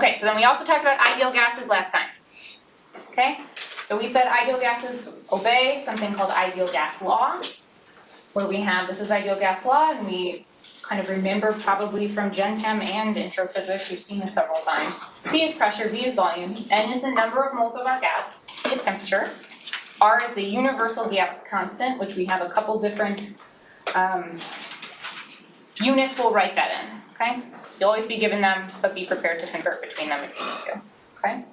Okay, so then we also talked about ideal gases last time. Okay, so we said ideal gases obey something called ideal gas law, where we have, this is ideal gas law, and we kind of remember probably from Gen Chem and intro physics, we've seen this several times. P is pressure, V is volume, N is the number of moles of our gas, T is temperature, R is the universal gas constant, which we have a couple different units. We'll write that in, okay? You'll always be given them, but be prepared to convert between them if you need to, okay?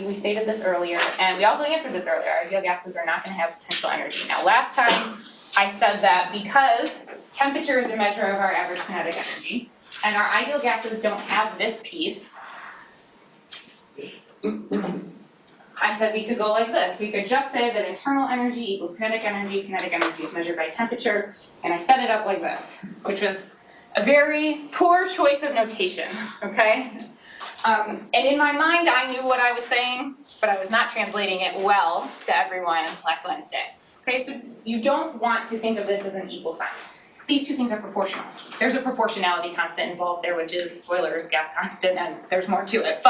We stated this earlier, and we also answered this earlier. Ideal gases are not going to have potential energy. Now, last time I said that because temperature is a measure of our average kinetic energy, and our ideal gases don't have this piece, I said we could go like this. We could just say that internal energy equals kinetic energy is measured by temperature, and I set it up like this, which was a very poor choice of notation, okay? And in my mind, I knew what I was saying, but I was not translating it well to everyone last Wednesday. Okay, so you don't want to think of this as an equal sign. These two things are proportional. There's a proportionality constant involved there, which is Euler's gas constant, and there's more to it.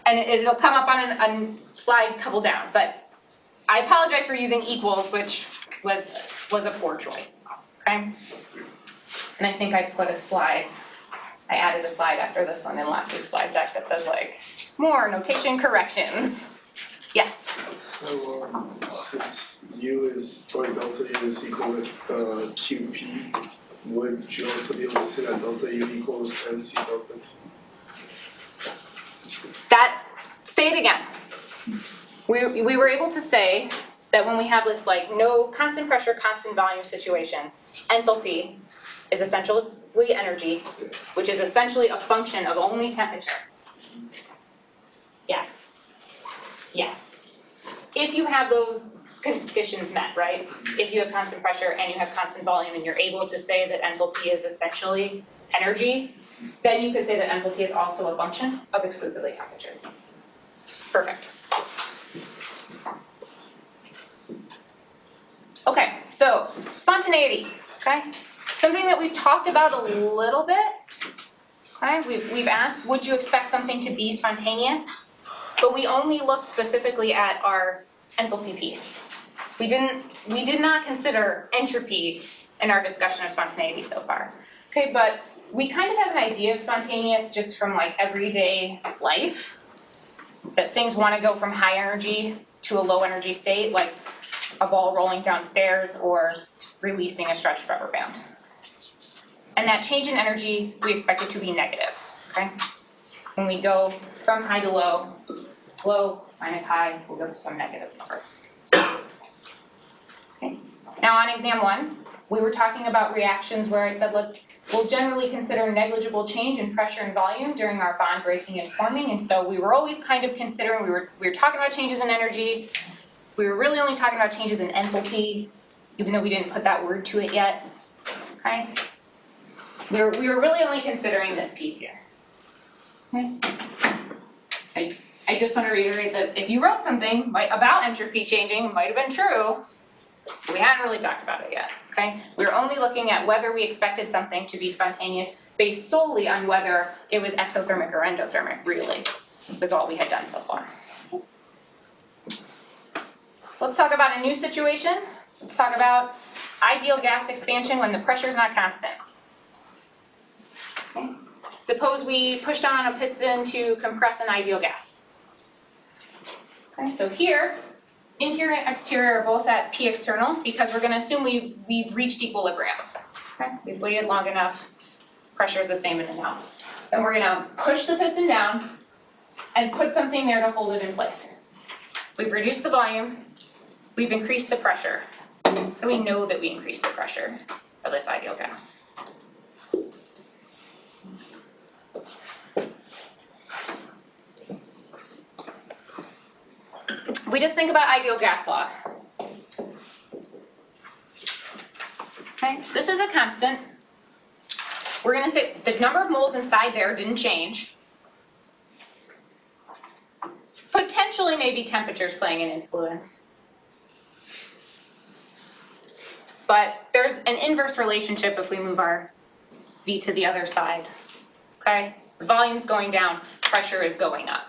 And it'll come up on a slide couple down. But I apologize for using equals, which was a poor choice. Okay, and I think I put a slide. I added a slide after this one in last week's slide deck that says like, more notation corrections. Yes? So since U is, or delta U is equal with QP, would you also be able to say that delta U equals MC delta T? Say it again. We were able to say that when we have this like no constant pressure, constant volume situation, enthalpy is essentially energy, which is essentially a function of only temperature. Yes. Yes. If you have those conditions met, right? If you have constant pressure and you have constant volume and you're able to say that enthalpy is essentially energy, then you could say that enthalpy is also a function of exclusively temperature. Perfect. Okay, so spontaneity, okay? Something that we've talked about a little bit, okay? We've asked, would you expect something to be spontaneous? But we only looked specifically at our enthalpy piece. We did not consider entropy in our discussion of spontaneity so far. Okay, but we kind of have an idea of spontaneous just from like everyday life, that things want to go from high energy to a low energy state, like a ball rolling downstairs or releasing a stretched rubber band. And that change in energy, we expect it to be negative, okay? When we go from high to low, low minus high, we'll go to some negative number. Okay. Now on exam 1, we were talking about reactions where I said we'll generally consider negligible change in pressure and volume during our bond breaking and forming, and so we were always kind of considering, we were talking about changes in energy, we were really only talking about changes in enthalpy, even though we didn't put that word to it yet, okay? We were really only considering this piece here. Okay. I just want to reiterate that if you wrote something about entropy changing, it might have been true, but we hadn't really talked about it yet, okay? We were only looking at whether we expected something to be spontaneous based solely on whether it was exothermic or endothermic, really, was all we had done so far. So let's talk about a new situation. Let's talk about ideal gas expansion when the pressure is not constant. Okay. Suppose we push down on a piston to compress an ideal gas. Okay, so here, interior and exterior are both at P external because we're going to assume we've reached equilibrium. Okay, we've waited long enough, pressure is the same in and out. Then we're going to push the piston down and put something there to hold it in place. We've reduced the volume, we've increased the pressure, and we know that we increased the pressure of this ideal gas. We just think about ideal gas law. Okay, this is a constant. We're going to say the number of moles inside there didn't change. Potentially, maybe temperature's playing an influence. But there's an inverse relationship if we move our V to the other side. Okay? The volume's going down, pressure is going up.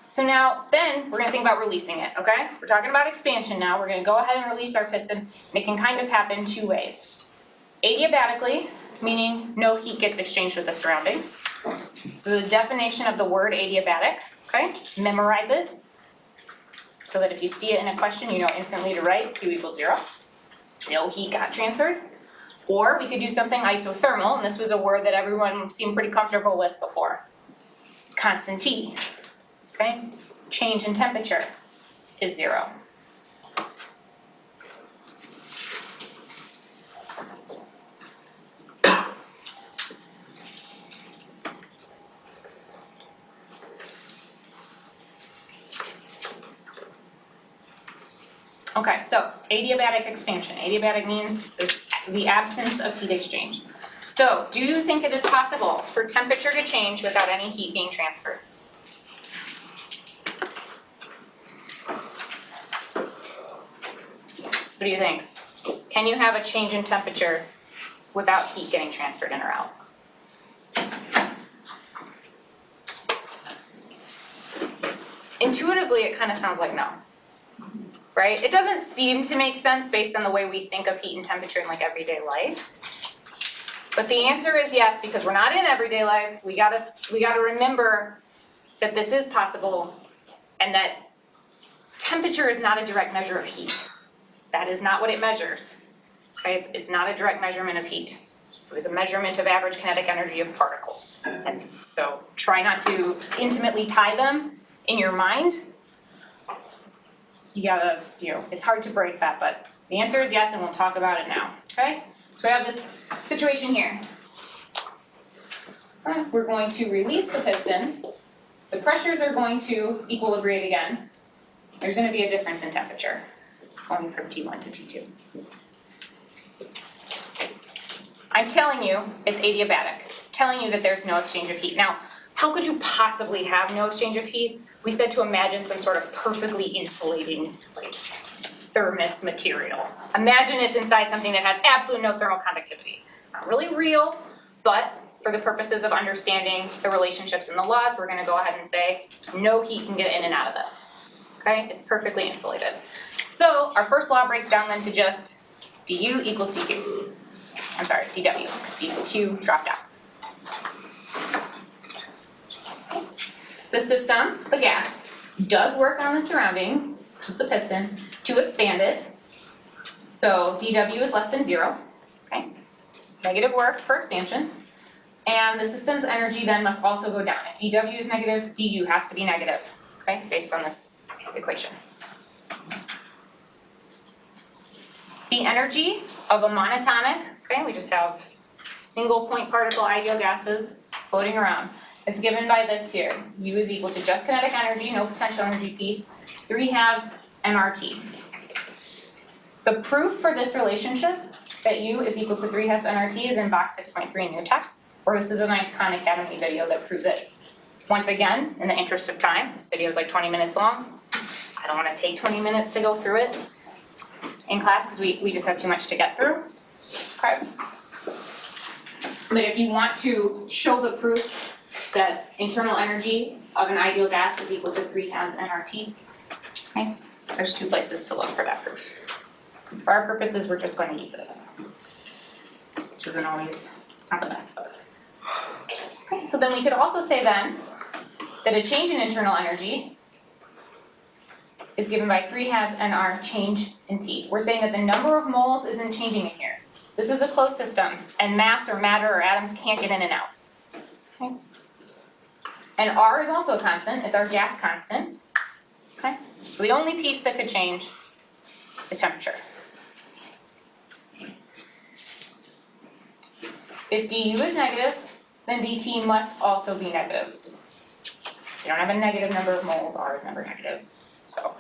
So now, then, we're gonna think about releasing it, okay? We're talking about expansion now. We're gonna go ahead and release our piston, and it can kind of happen two ways. Adiabatically, meaning no heat gets exchanged with the surroundings. So the definition of the word adiabatic, okay? Memorize it, so that if you see it in a question, you know instantly to write Q equals 0. No heat got transferred. Or we could do something isothermal, and this was a word that everyone seemed pretty comfortable with before. Constant T. Okay, change in temperature is 0. Okay, so adiabatic expansion. Adiabatic means there's the absence of heat exchange. So, do you think it is possible for temperature to change without any heat being transferred? What do you think? Can you have a change in temperature without heat getting transferred in or out? Intuitively, it kind of sounds like no, right? It doesn't seem to make sense based on the way we think of heat and temperature in like everyday life. But the answer is yes, because we're not in everyday life. We gotta remember that this is possible and that temperature is not a direct measure of heat. That is not what it measures. Okay? It's not a direct measurement of heat. It was a measurement of average kinetic energy of particles. And so try not to intimately tie them in your mind. You gotta, it's hard to break that, but the answer is yes, and we'll talk about it now. Okay? So we have this situation here. We're going to release the piston. The pressures are going to equilibrate again. There's going to be a difference in temperature going from T1 to T2. I'm telling you it's adiabatic, telling you that there's no exchange of heat. Now, how could you possibly have no exchange of heat? We said to imagine some sort of perfectly insulating, like, thermos material. Imagine it's inside something that has absolutely no thermal conductivity. It's not really real, but for the purposes of understanding the relationships and the laws, we're going to go ahead and say no heat can get in and out of this. Okay? It's perfectly insulated. So our first law breaks down then to just du equals dq. I'm sorry, dw, because dq dropped out. The system, the gas, does work on the surroundings, just the piston, to expand it. So dw is less than 0. Okay? Negative work for expansion. And the system's energy then must also go down. If dw is negative, du has to be negative, okay, based on this equation. The energy of a monatomic, okay, we just have single point particle ideal gases floating around, is given by this here. U is equal to just kinetic energy, no potential energy piece, 3/2 nRT. The proof for this relationship, that U is equal to 3/2 nRT, is in box 6.3 in your text, or this is a nice Khan Academy video that proves it. Once again, in the interest of time, this video is like 20 minutes long. I don't want to take 20 minutes to go through it in class because we just have too much to get through. Okay. But if you want to show the proof that internal energy of an ideal gas is equal to 3/2 nRT, okay, there's two places to look for that proof. For our purposes, we're just going to use it, which isn't always not the best, but. Okay, so then we could also say then that a change in internal energy is given by 3/2 nR change in T. We're saying that the number of moles isn't changing in here. This is a closed system, and mass or matter or atoms can't get in and out. Okay? And R is also a constant. It's our gas constant. Okay? So the only piece that could change is temperature. If du is negative, then dt must also be negative. We don't have a negative number of moles, R is never negative. So